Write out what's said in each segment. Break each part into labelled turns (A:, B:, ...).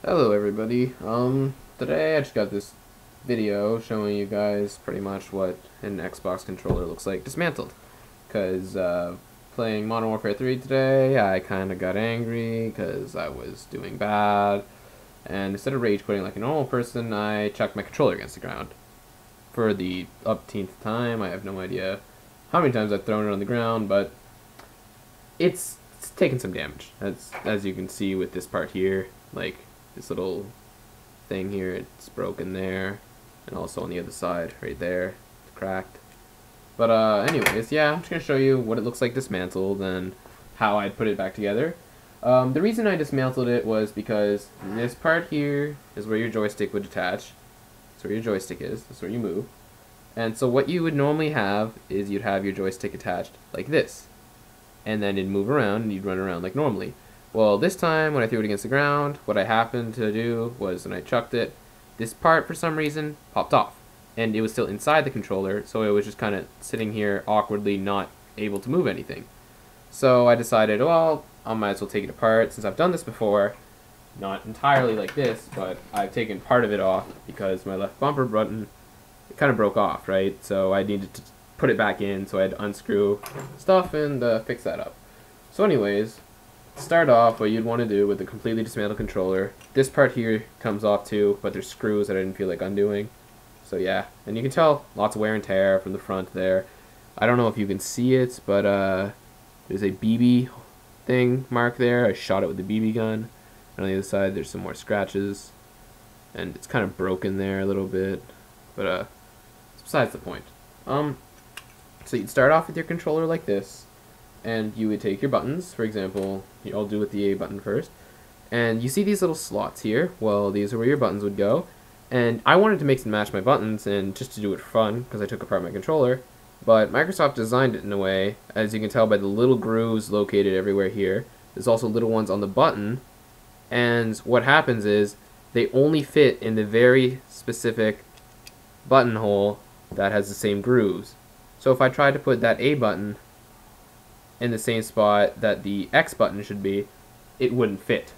A: Hello everybody. Today I just got this video showing you guys pretty much what an Xbox controller looks like dismantled. Cause playing Modern Warfare 3 today, I kind of got angry because I was doing bad, and instead of rage quitting like a normal person, I chucked my controller against the ground. For the upteenth time, I have no idea how many times I've thrown it on the ground, but it's taken some damage. As you can see with this part here, like this little thing here, it's broken there, and also on the other side right there, it's cracked. But anyways, yeah, I'm just gonna show you what it looks like dismantled and how I'd put it back together. The reason I dismantled it was because this part here is where your joystick would attach. That's where your joystick is. That's where you move. And so what you would normally have is you'd have your joystick attached like this, and then it'd move around and you'd run around like normally. Well, this time when I threw it against the ground, what I happened to do was when I chucked it, this part for some reason popped off, and it was still inside the controller, so it was just kind of sitting here awkwardly not able to move anything. So I decided, well, I might as well take it apart since I've done this before. Not entirely like this, but I've taken part of it off because my left bumper button, it kind of broke off, right? So I needed to put it back in, so I had to unscrew stuff and fix that up. So anyways, to start off, what you'd want to do with a completely dismantled controller, this part here comes off too, but there's screws that I didn't feel like undoing. So yeah, and you can tell lots of wear and tear from the front there. I don't know if you can see it, but there's a BB thing mark there. I shot it with the BB gun. And on the other side, there's some more scratches, and it's kind of broken there a little bit, but it's besides the point. So you'd start off with your controller like this, and you would take your buttons. For example, I'll do with the A button first, and you see these little slots here. Well, these are where your buttons would go, and I wanted to mix and match my buttons, and just to do it for fun, because I took apart my controller, but Microsoft designed it in a way, as you can tell by the little grooves located everywhere here. There's also little ones on the button, and what happens is they only fit in the very specific buttonhole that has the same grooves. So if I tried to put that A button in the same spot that the X button should be, it wouldn't fit.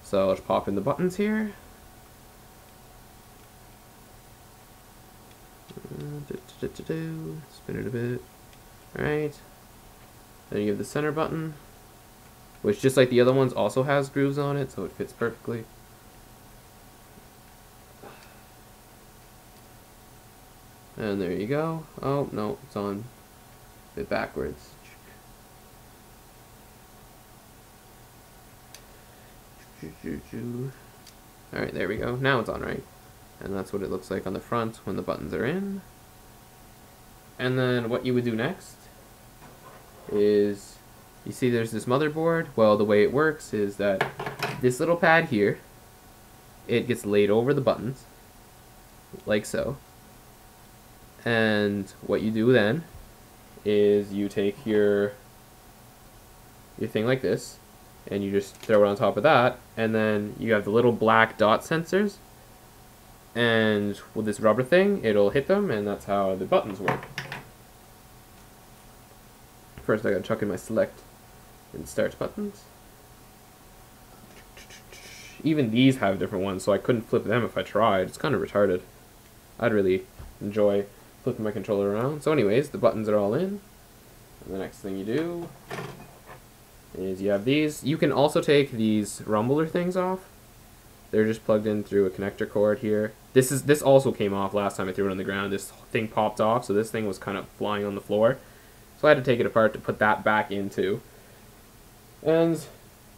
A: So let's pop in the buttons here. Spin it a bit. Alright. Then you have the center button, which just like the other ones also has grooves on it, so it fits perfectly. And there you go. Oh, no, it's on a bit backwards. Alright, there we go. Now it's on right. And that's what it looks like on the front when the buttons are in. And then what you would do next is, you see there's this motherboard. Well, the way it works is that this little pad here, it gets laid over the buttons, like so. And what you do then is you take your thing like this, and you just throw it on top of that, and then you have the little black dot sensors, and with this rubber thing, it'll hit them, and that's how the buttons work. First I gotta chuck in my select and start buttons. Even these have different ones, so I couldn't flip them if I tried. It's kind of retarded. I'd really enjoy flipping my controller around. So anyways, the buttons are all in. And the next thing you do is you have these. You can also take these rumbler things off. They're just plugged in through a connector cord here. This also came off last time I threw it on the ground. This thing popped off, so this thing was kind of flying on the floor. So I had to take it apart to put that back into. And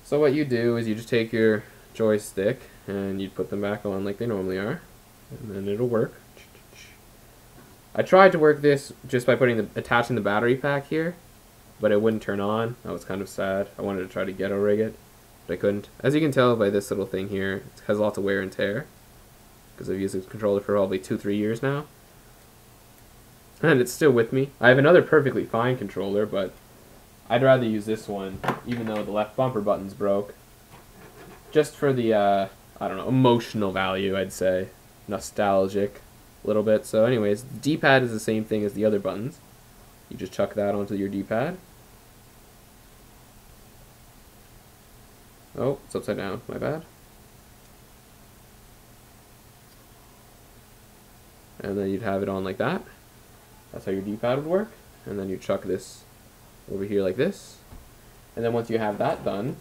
A: so what you do is you just take your joystick and you put them back on like they normally are, and then it'll work. I tried to work this just by attaching the battery pack here, but it wouldn't turn on. That was kind of sad. I wanted to try to ghetto rig it, but I couldn't. As you can tell by this little thing here, it has lots of wear and tear, because I've used this controller for probably 2-3 years now. And it's still with me. I have another perfectly fine controller, but I'd rather use this one, even though the left bumper button's broke. Just for the, I don't know, emotional value, I'd say. Nostalgic. Little bit. So anyways, the D-pad is the same thing as the other buttons. You just chuck that onto your D-pad. Oh, it's upside down. My bad. and then you'd have it on like that. That's how your D-pad would work. And then you chuck this over here like this. And then once you have that done,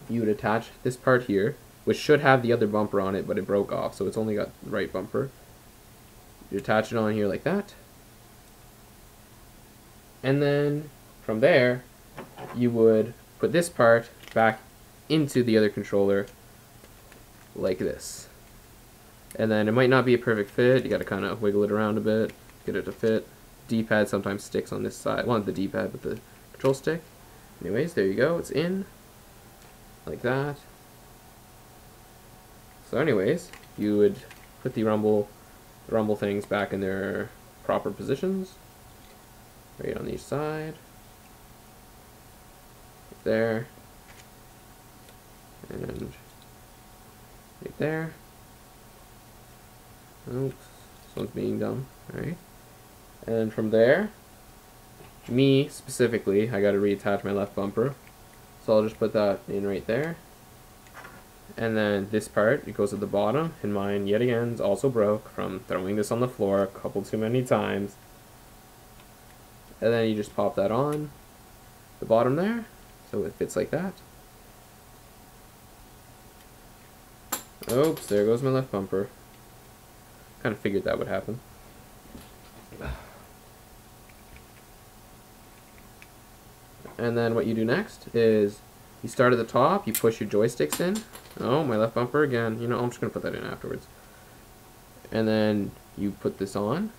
A: you would attach this part here, which should have the other bumper on it, but it broke off, so it's only got the right bumper. You attach it on here like that. And then from there, you would put this part back into the other controller like this. And then it might not be a perfect fit. You got to kind of wiggle it around a bit, get it to fit. D-pad sometimes sticks on this side. Well, not the D-pad, but the control stick. Anyways, there you go. It's in like that. So anyways, you would put the rumble things back in their proper positions. Right on each side. There. And right there. Oops, this one's being dumb. Alright. And from there, me specifically, I gotta reattach my left bumper. So I'll just put that in right there. And then this part, it goes at the bottom, and mine, yet again, is also broke from throwing this on the floor a couple too many times. And then you just pop that on the bottom there, so it fits like that. Oops, there goes my left bumper. Kind of figured that would happen. And then what you do next is you start at the top, you push your joysticks in. Oh, my left bumper again. You know, I'm just going to put that in afterwards. And then you put this on.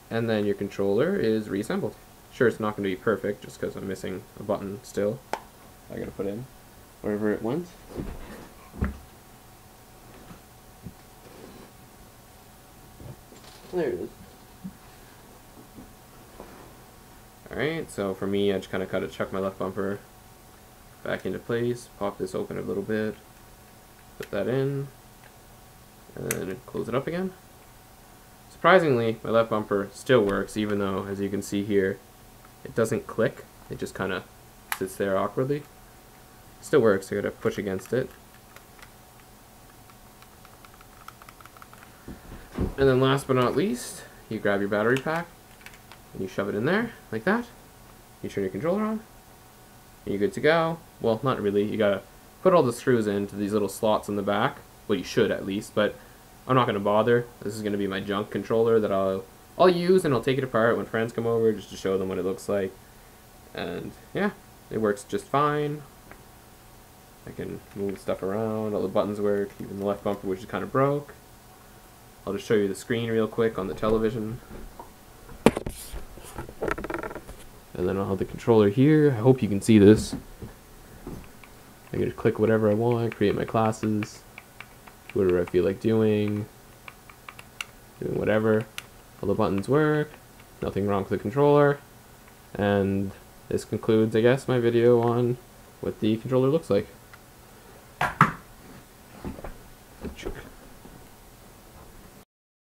A: And then your controller is reassembled. Sure, it's not going to be perfect just because I'm missing a button still. I got to put in wherever it went. There it is. Alright, so for me, I just kind of gotta chuck my left bumper back into place, pop this open a little bit, put that in, and then close it up again. Surprisingly, my left bumper still works, even though, as you can see here, it doesn't click. It just kind of sits there awkwardly. Still works, I gotta push against it. And then last but not least, you grab your battery pack, and you shove it in there, like that. You turn your controller on, and you're good to go. Well, not really, you gotta put all the screws into these little slots in the back. Well, you should at least, but I'm not gonna bother. This is gonna be my junk controller that I'll use, and I'll take it apart when friends come over just to show them what it looks like. And yeah, it works just fine. I can move stuff around, all the buttons work, even the left bumper, which is kind of broke. I'll just show you the screen real quick on the television. And then I'll have the controller here. I hope you can see this. I can just click whatever I want, create my classes, whatever I feel like doing whatever. All the buttons work, nothing wrong with the controller. And this concludes, I guess, my video on what the controller looks like.